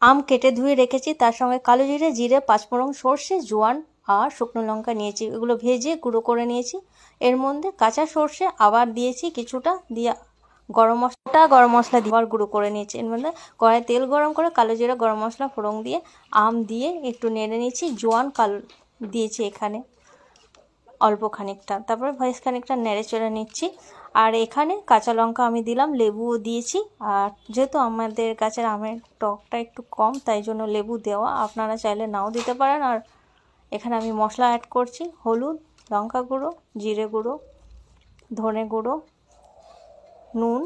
আম কেটে ধুয়ে রেখেছি, তার সঙ্গে কালো জিরে, জিরে, পাঁচফোড়ন, সর্ষে, জোয়ান আর শুকনো লঙ্কা নিয়েছি, এগুলো ভেজে গুঁড়ো করে নিয়েছি। এর মধ্যে কাঁচা সর্ষে আবার দিয়েছি কিছুটা, দিয়ে গরম মশলা দিয়ে আবার গুঁড়ো করে নিয়েছি। এর মধ্যে কড়াই তেল গরম করে কালো জিরা, গরম মশলা ফোড়ন দিয়ে আম দিয়ে একটু নেড়ে নিয়েছি। জোয়ান কালো দিয়েছি এখানে অল্প খানিকটা, তারপরে ভয়েস খানিকটা নেড়ে চড়ে নিচ্ছি। আর এখানে কাঁচা লঙ্কা আমি দিলাম, লেবুও দিয়েছি। আর যেহেতু আমাদের গাছের আমের টকটা একটু কম, তাই জন্য লেবু দেওয়া, আপনারা চাইলে নাও দিতে পারেন। আর এখানে আমি মশলা অ্যাড করছি, হলুদ, লঙ্কা গুঁড়ো, জিরে গুঁড়ো, ধনে গুঁড়ো, নুন,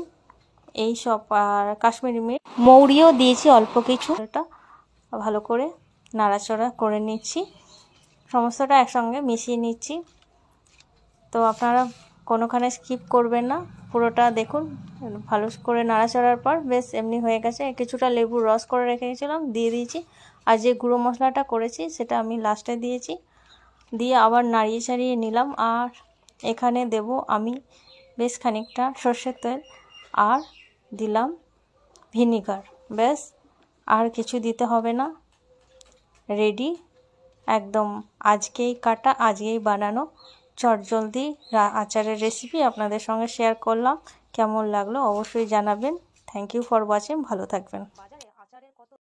এই সব, আর কাশ্মীরি মির্চ, মৌরিও দিয়েছি অল্প কিছু। এটা ভালো করে নাড়াচাড়া করে নিচ্ছি, সমস্তটা একসঙ্গে মিশিয়ে নিচ্ছি। তো আপনারা কোনোখানে স্কিপ করবেন না, পুরোটা দেখুন। ভালো করে নাড়াচাড়ার পর বেশ এমনি হয়ে গেছে। কিছুটা লেবুর রস করে রেখেছিলাম, দিয়ে দিয়েছি। আর যে গুঁড়ো মশলাটা করেছি সেটা আমি লাস্টে দিয়েছি, দিয়ে আবার নাড়িয়ে চাড়িয়ে নিলাম। আর এখানে দেব আমি বেশ খানিকটা সর্ষের তেল, আর দিলাম ভিনিগার। ব্যাস, আর কিছু দিতে হবে না। রেডি একদম, আজকেই কাটা, আজকেই বানানো চটজলদি আচারের রেসিপি আপনাদের সঙ্গে শেয়ার করলাম। কেমন লাগলো অবশ্যই জানাবেন। থ্যাংক ইউ ফর ওয়াচিং, ভালো থাকবেন।